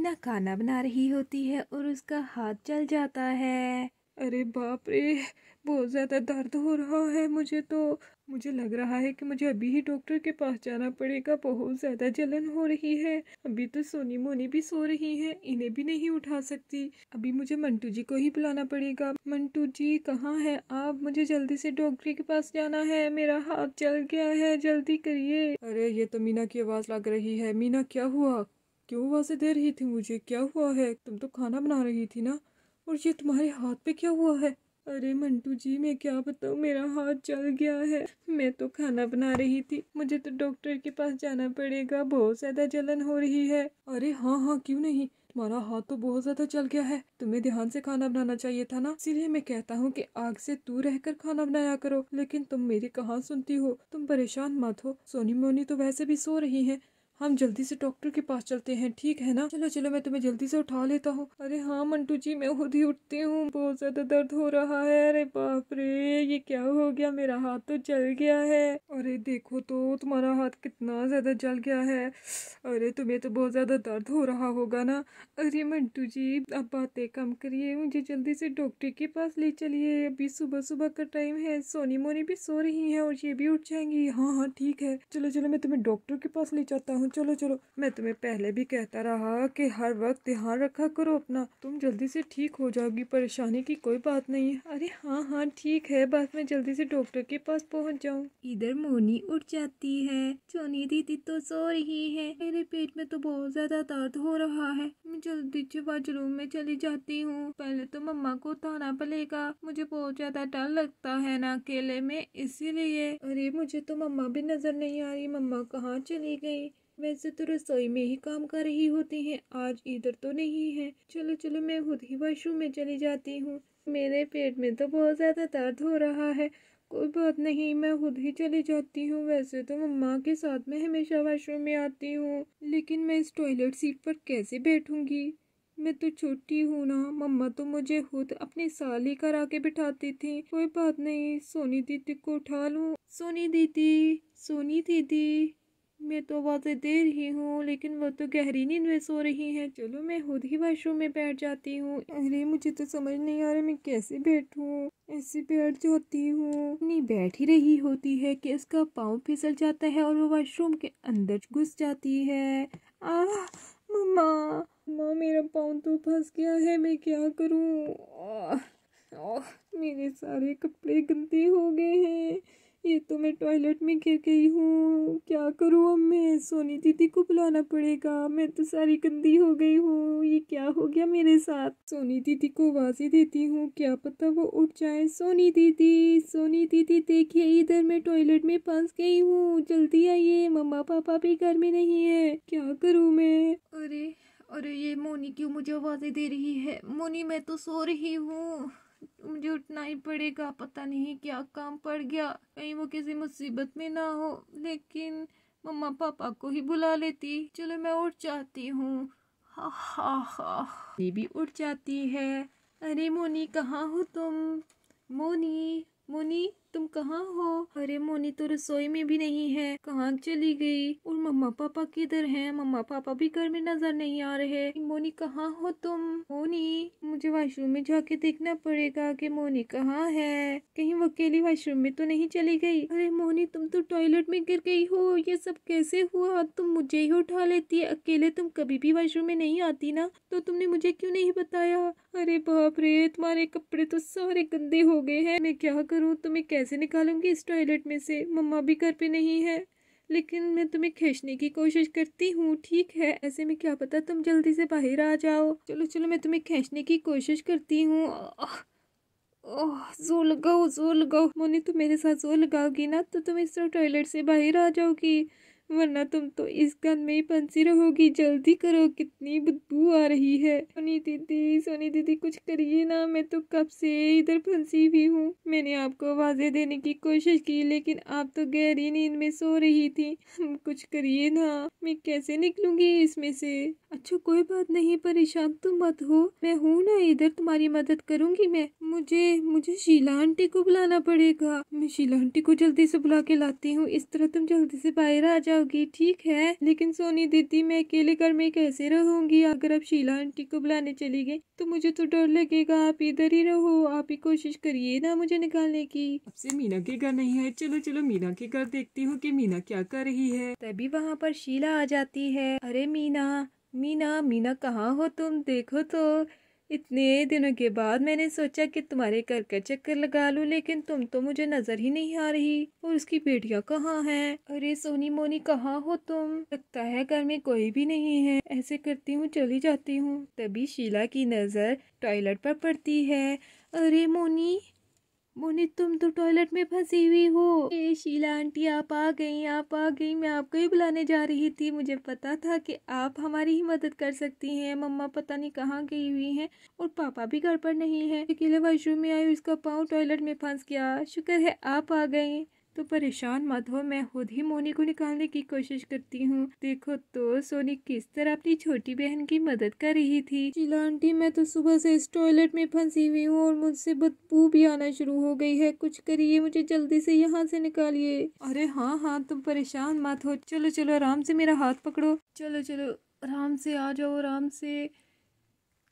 मीना खाना बना रही होती है और उसका हाथ जल जाता है। अरे बाप रे, बहुत ज़्यादा दर्द हो रहा है मुझे लग रहा है कि मुझे अभी ही डॉक्टर के पास जाना पड़ेगा। बहुत ज़्यादा जलन हो रही है। अभी तो सोनी मोनी भी सो रही है, इन्हें भी नहीं उठा सकती। अभी मुझे मंटू जी को ही बुलाना पड़ेगा। मंटू जी कहाँ है आप? मुझे जल्दी से डॉक्टर के पास जाना है, मेरा हाथ जल गया है, जल्दी करिए। अरे ये तो मीना की आवाज़ लग रही है। मीना क्या हुआ? क्यों आवाज़ें दे रही थी मुझे? क्या हुआ है? तुम तो खाना बना रही थी ना, और ये तुम्हारे हाथ पे क्या हुआ है? अरे मंटू जी मैं क्या बताऊँ, मेरा हाथ जल गया है। मैं तो खाना बना रही थी, मुझे तो डॉक्टर के पास जाना पड़ेगा, बहुत ज़्यादा जलन हो रही है। अरे हाँ हाँ क्यों नहीं, तुम्हारा हाथ तो बहुत ज़्यादा जल गया है, तुम्हें ध्यान से खाना बनाना चाहिए था ना। इसीलिए मैं कहता हूँ कि आग से दूर रहकर खाना बनाया करो, लेकिन तुम मेरी कहाँ सुनती हो। तुम परेशान मत हो, सोनी मोनी तो वैसे भी सो रही हैं। हम जल्दी से डॉक्टर के पास चलते हैं, ठीक है ना? चलो चलो, मैं तुम्हें जल्दी से उठा लेता हूँ। अरे हाँ मंटू जी मैं खुद ही उठती हूँ, बहुत ज्यादा दर्द हो रहा है। अरे बाप रे, ये क्या हो गया, मेरा हाथ तो जल गया है। अरे देखो तो तुम्हारा हाथ कितना ज्यादा जल गया है। अरे तुम्हें तो बहुत ज्यादा दर्द हो रहा होगा ना। अरे मंटू जी अब बातें कम करिए, मुझे जल्दी से डॉक्टर के पास ले चलिए। अभी सुबह सुबह का टाइम है, सोनी मोनी भी सो रही है और ये भी उठ जाएंगी। हाँ हाँ ठीक है, चलो चलो मैं तुम्हें डॉक्टर के पास ले जाता हूँ। चलो चलो, मैं तुम्हें पहले भी कहता रहा कि हर वक्त ध्यान रखा करो अपना, तुम जल्दी से ठीक हो जाओगी, परेशानी की कोई बात नहीं है। अरे हाँ हाँ ठीक है, बस मैं जल्दी से डॉक्टर के पास पहुँच जाऊँ। इधर मोनी उठ जाती है। सोनी दीदी तो सो रही है। मेरे पेट में तो बहुत ज्यादा दर्द हो रहा है। मैं जल्दी से वॉशरूम में चली जाती हूँ। पहले तो मम्मा को उठाना पड़ेगा, मुझे बहुत ज्यादा डर लगता है ना अकेले में, इसीलिए। अरे मुझे तो मम्मा भी नजर नहीं आ रही, मम्मा कहाँ चली गई? वैसे तो रसोई में ही काम कर रही होती हैं, आज इधर तो नहीं है। चलो चलो मैं खुद ही वॉशरूम में चली जाती हूँ। मेरे पेट में तो बहुत ज्यादा दर्द हो रहा है। कोई बात नहीं, मैं खुद ही चली जाती हूँ। वैसे तो मम्मा के साथ मैं हमेशा वॉशरूम में आती हूँ, लेकिन मैं इस टॉयलेट सीट पर कैसे बैठूंगी? मैं तो छोटी हूँ ना, मम्मा तो मुझे खुद अपनी साली करा के बिठाती थी। कोई बात नहीं, सोनी दीदी को उठा लूँ। सोनी दीदी, सोनी दीदी, मैं तो आवाज़ें दे रही हूँ लेकिन वो तो गहरी नींद में सो रही है। चलो मैं खुद ही वॉशरूम में बैठ जाती हूँ। अरे मुझे तो समझ नहीं आ रहा मैं कैसे बैठूँ, ऐसे बैठ जाती हूँ। नहीं बैठ ही रही होती है कि उसका पाँव फिसल जाता है और वो वॉशरूम के अंदर घुस जाती है। आह मम्मा, मम्मा मेरा पाँव तो फंस गया है, मैं क्या करूँ? मेरे सारे कपड़े गंदे हो गए हैं, ये तो मैं टॉयलेट में गिर गई हूँ। क्या करूँ अब मैं? सोनी दीदी को बुलाना पड़ेगा, मैं तो सारी गंदी हो गई हूँ। ये क्या हो गया मेरे साथ? सोनी दीदी को आवाज़ें देती हूँ, क्या पता वो उठ जाए। सोनी दीदी, सोनी दीदी देखिए इधर मैं टॉयलेट में फंस गई हूँ, जल्दी आइए, मम्मा पापा भी घर में नहीं है, क्या करूँ मैं? अरे अरे ये मोनी क्यों मुझे आवाज़ें दे रही है? मोनी मैं तो सो रही हूँ, मुझे उठना ही पड़ेगा। पता नहीं क्या काम पड़ गया, कहीं वो किसी मुसीबत में ना हो। लेकिन मम्मा पापा को ही बुला लेती। चलो मैं उठ जाती हूँ। हा हा हा, ये भी उठ जाती है। अरे मोनी कहाँ हो तुम? मोनी, मोनी तुम कहाँ हो? अरे मोनी तो रसोई में भी नहीं है, कहाँ चली गई? और मम्मा पापा किधर हैं? मम्मा पापा भी घर में नजर नहीं आ रहे। मोनी कहाँ हो तुम? मोनी, मुझे वॉशरूम में जाके देखना पड़ेगा कि मोनी कहाँ है, कहीं वो अकेली वॉशरूम में तो नहीं चली गई। अरे मोनी तुम तो टॉयलेट में गिर गई हो, ये सब कैसे हुआ? तुम मुझे ही उठा लेती है, अकेले तुम कभी भी वॉशरूम में नहीं आती ना, तो तुमने मुझे क्यों नहीं बताया? अरे बाप रे, तुम्हारे कपड़े तो सारे गंदे हो गए हैं, मैं क्या करूँ? तुम्हें कैसे निकालूंगी इस टॉयलेट में से? मम्मा भी घर पे नहीं है, लेकिन मैं तुम्हें खींचने की कोशिश करती हूँ, ठीक है? ऐसे में क्या पता तुम जल्दी से बाहर आ जाओ। चलो चलो मैं तुम्हें खींचने की कोशिश करती हूँ। ओह जोर लगाओ, जोर लगाओ। मोनी तुम मेरे साथ जोर लगाओगी ना तो तुम इस टॉयलेट से बाहर आ जाओगी, वरना तुम तो इस गन में ही फंसी रहोगी। जल्दी करो, कितनी बदबू आ रही है। सोनी दीदी, सोनी दीदी कुछ करिए ना, मैं तो कब से इधर फंसी हुई हूँ। मैंने आपको आवाजें देने की कोशिश की लेकिन आप तो गहरी नींद में सो रही थी। कुछ करिए ना, मैं कैसे निकलूंगी इसमें से? अच्छा कोई बात नहीं, परेशान तुम मत हो, मैं हूँ ना इधर, तुम्हारी मदद करूंगी मैं। मुझे मुझे शीला आंटी को बुलाना पड़ेगा, मैं शीला आंटी को जल्दी से बुला के लाती हूँ, इस तरह तुम जल्दी से बाहर आ जाओगी। जाओगी, ठीक है? लेकिन सोनी दीदी मैं अकेले घर में कैसे रहूंगी? अगर आप शीला आंटी को बुलाने चली गई तो मुझे तो डर लगेगा। आप इधर ही रहो, आप ही कोशिश करिए ना मुझे निकालने की। अब से मीना के घर नहीं है, चलो चलो मीना के घर देखती हूँ कि मीना क्या कर रही है। तभी वहाँ पर शीला आ जाती है। अरे मीना, मीना, मीना कहाँ हो तुम? देखो तो इतने दिनों के बाद मैंने सोचा कि तुम्हारे घर का चक्कर लगा लूं, लेकिन तुम तो मुझे नजर ही नहीं आ रही। और उसकी बेटियां कहाँ हैं? अरे सोनी मोनी कहाँ हो तुम? लगता है घर में कोई भी नहीं है। ऐसे करती हूँ चली जाती हूँ। तभी शीला की नजर टॉयलेट पर पड़ती है। अरे मोनी, मोनी तुम तो टॉयलेट में फंसी हुई हो। ए शीला आंटी आप आ गई, आप आ गई। मैं आपको ही बुलाने जा रही थी। मुझे पता था कि आप हमारी ही मदद कर सकती हैं। मम्मा पता नहीं कहाँ गई हुई हैं और पापा भी घर पर नहीं है। अकेले वॉशरूम में आई, इसका पाँव टॉयलेट में फंस गया। शुक्र है आप आ गए। तो परेशान मत हो, मैं खुद ही मोनी को निकालने की कोशिश करती हूँ। देखो तो सोनी किस तरह अपनी छोटी बहन की मदद कर रही थी। शीला आंटी मैं तो सुबह से इस टॉयलेट में फंसी हुई हूँ और मुझसे बदबू भी आना शुरू हो गई है। कुछ करिए, मुझे जल्दी से यहाँ से निकालिए। अरे हाँ हाँ तुम परेशान मत हो, चलो चलो आराम से मेरा हाथ पकड़ो। चलो चलो आराम से आ जाओ, आराम से।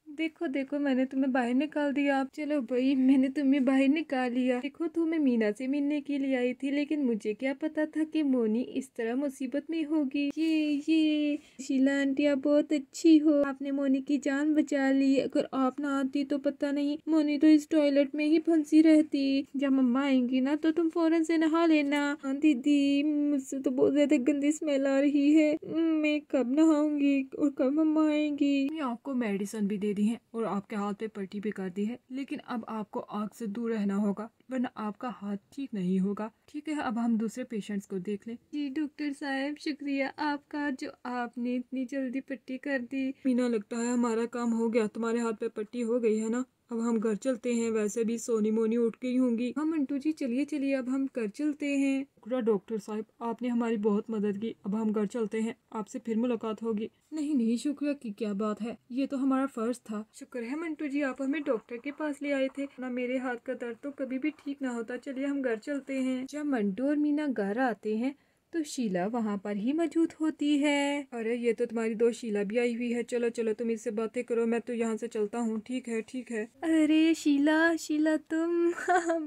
देखो देखो मैंने तुम्हें बाहर निकाल दिया। आप चलो भाई, मैंने तुम्हें बाहर निकाल लिया। देखो तो मैं मीना से मिलने के लिए आई थी, लेकिन मुझे क्या पता था कि मोनी इस तरह मुसीबत में होगी। ये शीला आंटी आप बहुत अच्छी हो, आपने मोनी की जान बचा ली। अगर आप ना आती तो पता नहीं मोनी तो इस टॉयलेट में ही फंसी रहती। जब मम्मा आएंगी ना तो तुम फौरन से नहा लेना। हाँ दीदी, मुझसे तो बहुत ज्यादा गंदी स्मेल आ रही है। मैं कब नहाऊंगी और कब मम्मा आएंगी? आपको मेडिसिन भी दे दी है और आपके हाथ पे पट्टी भी कर दी है, लेकिन अब आपको आग से दूर रहना होगा वरना आपका हाथ ठीक नहीं होगा। ठीक है, अब हम दूसरे पेशेंट्स को देख लें। जी डॉक्टर साहब शुक्रिया आपका, जो आपने इतनी जल्दी पट्टी कर दी। मीना लगता है हमारा काम हो गया, तुम्हारे हाथ पे पट्टी हो गई है ना। अब हम घर चलते हैं, वैसे भी सोनी मोनी उठ गई होंगी। हाँ मंटू जी चलिए चलिए अब हम घर चलते हैं। शुक्रिया डॉक्टर साहब, आपने हमारी बहुत मदद की। अब हम घर चलते हैं, आपसे फिर मुलाकात होगी। नहीं नहीं शुक्रिया की क्या बात है, ये तो हमारा फर्ज था। शुक्र है मंटू जी आप हमें डॉक्टर के पास ले आए थे, ना मेरे हाथ का दर्द तो कभी भी ठीक ना होता। चलिए हम घर चलते हैं। जब मंटू और मीना घर आते हैं तो शीला वहाँ पर ही मौजूद होती है। अरे ये तो तुम्हारी दोस्त शीला भी आई हुई है। चलो चलो तुम इससे बातें करो, मैं तो यहाँ से चलता हूँ। ठीक है ठीक है। अरे शीला, शीला तुम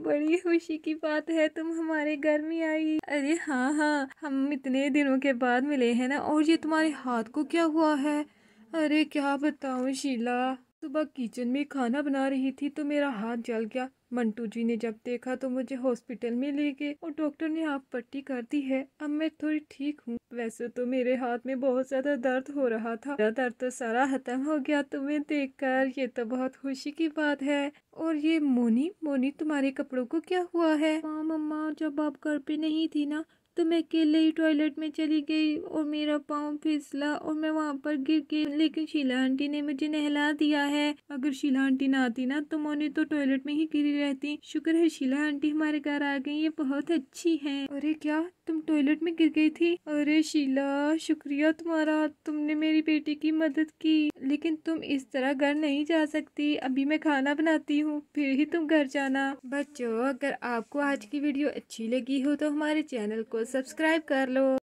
बड़ी खुशी की बात है, तुम हमारे घर में आई। अरे हाँ हाँ, हम इतने दिनों के बाद मिले हैं ना। और ये तुम्हारे हाथ को क्या हुआ है? अरे क्या बताऊँ शीला, सुबह किचन में खाना बना रही थी तो मेरा हाथ जल गया। मंटू जी ने जब देखा तो मुझे हॉस्पिटल में ले गए और डॉक्टर ने आप पट्टी कर दी है। अब मैं थोड़ी ठीक हूँ। वैसे तो मेरे हाथ में बहुत ज्यादा दर्द हो रहा था, मेरा दर्द तो सारा खत्म हो गया तुम्हें देखकर। ये तो बहुत खुशी की बात है। और ये मोनी, मोनी तुम्हारे कपड़ों को क्या हुआ है? हाँ मम्मा, जब आप घर पे नहीं थी ना तो मैं अकेले ही टॉयलेट में चली गई और मेरा पाँव फिसला और मैं वहाँ पर गिर गई, लेकिन शीला आंटी ने मुझे नहला दिया है। अगर शीला आंटी ना आती ना तो मोनी तो टॉयलेट में ही गिरी रहती। शुक्र है शीला आंटी हमारे घर आ गई, ये बहुत अच्छी हैं। अरे क्या तुम टॉयलेट में गिर गई थी? अरे शीला शुक्रिया तुम्हारा, तुमने मेरी बेटी की मदद की। लेकिन तुम इस तरह घर नहीं जा सकती, अभी मैं खाना बनाती हूँ फिर ही तुम घर जाना। बच्चों अगर आपको आज की वीडियो अच्छी लगी हो तो हमारे चैनल को सब्सक्राइब कर लो।